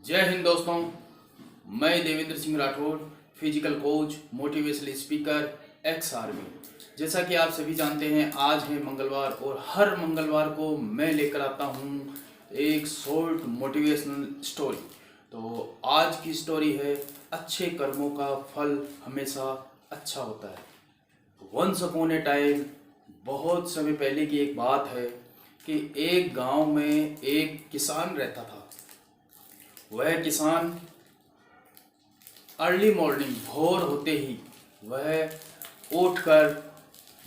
जय हिंद दोस्तों। मैं Devendra Singh Rathore, physical coach, motivational speaker, ex army. जैसा कि आप सभी जानते हैं, आज है मंगलवार और हर मंगलवार को मैं लेकर आता हूँ एक शॉर्ट मोटिवेशनल स्टोरी। तो आज की स्टोरी है, अच्छे कर्मों का फल हमेशा अच्छा होता है। वंस अपॉन ए टाइम, बहुत समय पहले की एक बात है कि एक गांव में एक किसान रहता था। वह किसान अर्ली मॉर्निंग भोर होते ही वह उठकर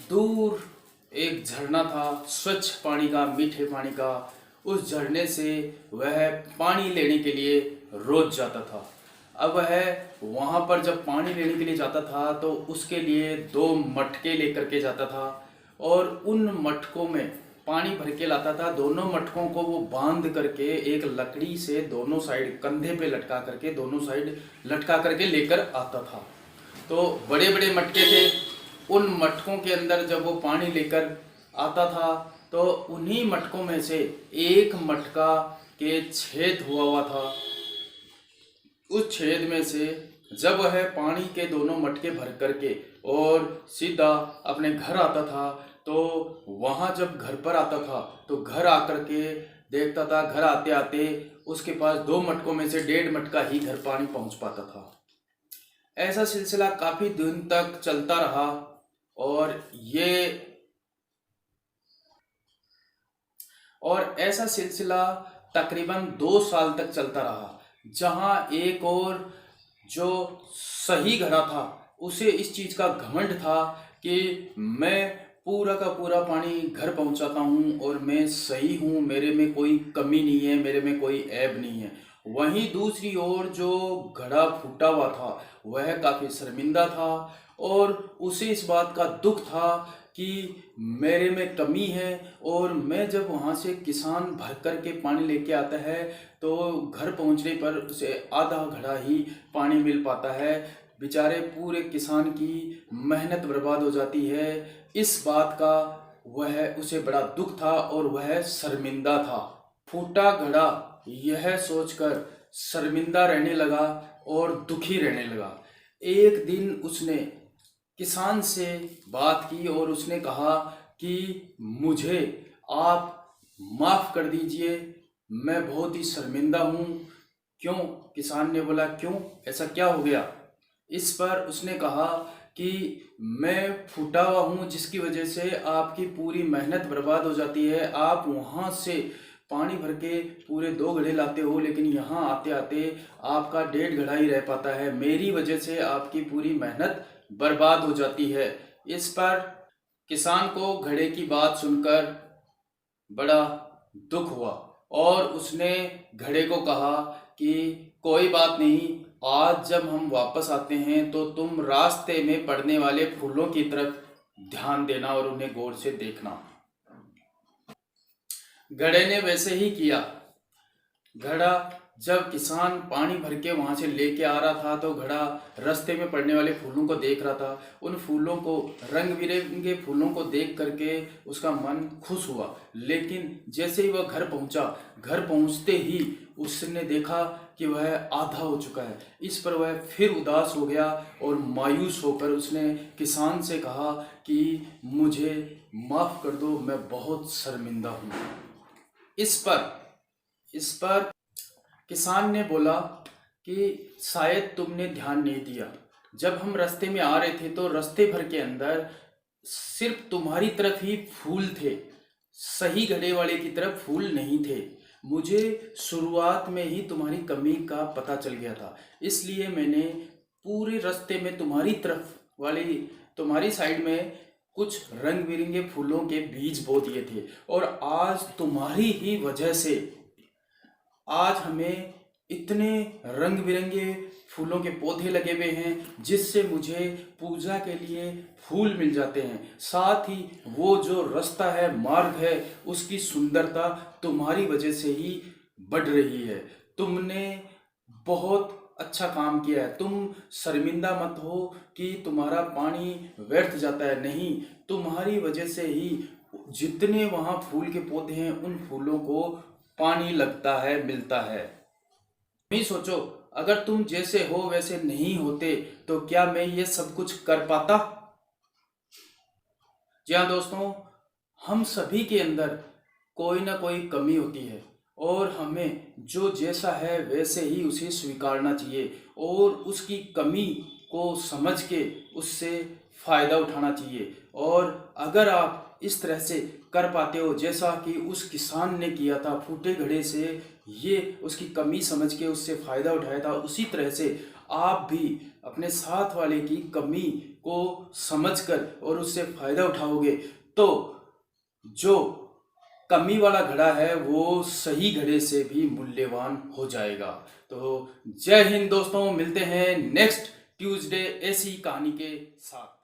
दूर एक झरना था, स्वच्छ पानी का, मीठे पानी का। उस झरने से वह पानी लेने के लिए रोज जाता था। अब वह वहाँ पर जब पानी लेने के लिए जाता था तो उसके लिए दो मटके लेकर के जाता था और उन मटकों में पानी भर के लाता था। दोनों मटकों को वो बांध करके एक लकड़ी से दोनों साइड कंधे पे लटका करके, दोनों साइड लटका करके लेकर आता था। तो बड़े बड़े मटके थे। उन मटकों के अंदर जब वो पानी लेकर आता था तो उन्हीं मटकों में से एक मटका के छेद हुआ था। उस छेद में से जब वह पानी के दोनों मटके भर करके और सीधा अपने घर आता था, तो वहाँ जब घर पर आता था तो घर आकर के देखता था, घर आते आते उसके पास दो मटकों में से डेढ़ मटका ही घर पानी पहुँच पाता था। ऐसा सिलसिला काफ़ी दिन तक चलता रहा और ऐसा सिलसिला तकरीबन 2 साल तक चलता रहा, जहां एक और जो सही घड़ा था उसे इस चीज़ का घमंड था कि मैं पूरा का पूरा पानी घर पहुंचाता हूं और मैं सही हूं, मेरे में कोई कमी नहीं है, मेरे में कोई ऐब नहीं है। वहीं दूसरी ओर जो घड़ा फूटा हुआ था वह काफ़ी शर्मिंदा था और उसे इस बात का दुख था कि मेरे में कमी है। और मैं जब वहाँ से किसान भर कर के पानी लेके आता है तो घर पहुँचने पर उसे आधा घड़ा ही पानी मिल पाता है। बेचारे पूरे किसान की मेहनत बर्बाद हो जाती है। इस बात का वह उसे बड़ा दुख था और वह शर्मिंदा था। फूटा घड़ा यह सोचकर शर्मिंदा रहने लगा और दुखी रहने लगा। एक दिन उसने किसान से बात की और उसने कहा कि मुझे आप माफ़ कर दीजिए, मैं बहुत ही शर्मिंदा हूँ। क्यों? किसान ने बोला, क्यों, ऐसा क्या हो गया? इस पर उसने कहा कि मैं फूटा हुआ हूँ, जिसकी वजह से आपकी पूरी मेहनत बर्बाद हो जाती है। आप वहाँ से पानी भर के पूरे 2 घड़े लाते हो, लेकिन यहाँ आते आते आपका डेढ़ घड़ा ही रह पाता है। मेरी वजह से आपकी पूरी मेहनत बर्बाद हो जाती है। इस पर किसान को घड़े की बात सुनकर बड़ा दुख हुआ और उसने घड़े को कहा कि कोई बात नहीं, आज जब हम वापस आते हैं तो तुम रास्ते में पड़ने वाले फूलों की तरफ ध्यान देना और उन्हें गौर से देखना। घड़े ने वैसे ही किया। घड़ा जब किसान पानी भर के वहां से लेके आ रहा था तो घड़ा रास्ते में पड़ने वाले फूलों को देख रहा था। उन फूलों को, रंग बिरंगे फूलों को देख करके उसका मन खुश हुआ। लेकिन जैसे ही वह घर पहुंचा, घर पहुंचते ही उसने देखा कि वह आधा हो चुका है। इस पर वह फिर उदास हो गया और मायूस होकर उसने किसान से कहा कि मुझे माफ़ कर दो, मैं बहुत शर्मिंदा हूँ। इस पर किसान ने बोला कि शायद तुमने ध्यान नहीं दिया। जब हम रास्ते में आ रहे थे तो रास्ते भर के अंदर सिर्फ तुम्हारी तरफ ही फूल थे, सही घड़े वाले की तरफ फूल नहीं थे। मुझे शुरुआत में ही तुम्हारी कमी का पता चल गया था, इसलिए मैंने पूरे रास्ते में तुम्हारी तरफ वाली, तुम्हारी साइड में कुछ रंग बिरंगे फूलों के बीज बो दिए थे। और आज तुम्हारी ही वजह से आज हमें इतने रंग बिरंगे फूलों के पौधे लगे हुए हैं, जिससे मुझे पूजा के लिए फूल मिल जाते हैं। साथ ही वो जो रास्ता है, मार्ग है, उसकी सुंदरता तुम्हारी वजह से ही बढ़ रही है। तुमने बहुत अच्छा काम किया है। तुम शर्मिंदा मत हो कि तुम्हारा पानी व्यर्थ जाता है, नहीं, तुम्हारी वजह से ही जितने वहाँ फूल के पौधे हैं उन फूलों को पानी लगता है, मिलता है। तुम ही सोचो, अगर तुम जैसे हो वैसे नहीं होते तो क्या मैं ये सब कुछ कर पाता? जी हाँ दोस्तों, हम सभी के अंदर कोई ना कोई कमी होती है और हमें जो जैसा है वैसे ही उसे स्वीकारना चाहिए और उसकी कमी को समझ के उससे फ़ायदा उठाना चाहिए। और अगर आप इस तरह से कर पाते हो जैसा कि उस किसान ने किया था, फूटे घड़े से ये उसकी कमी समझ के उससे फ़ायदा उठाया था, उसी तरह से आप भी अपने साथ वाले की कमी को समझकर और उससे फ़ायदा उठाओगे तो जो कमी वाला घड़ा है वो सही घड़े से भी मूल्यवान हो जाएगा। तो जय हिंद दोस्तों, मिलते हैं नेक्स्ट ट्यूसडे ऐसी कहानी के साथ।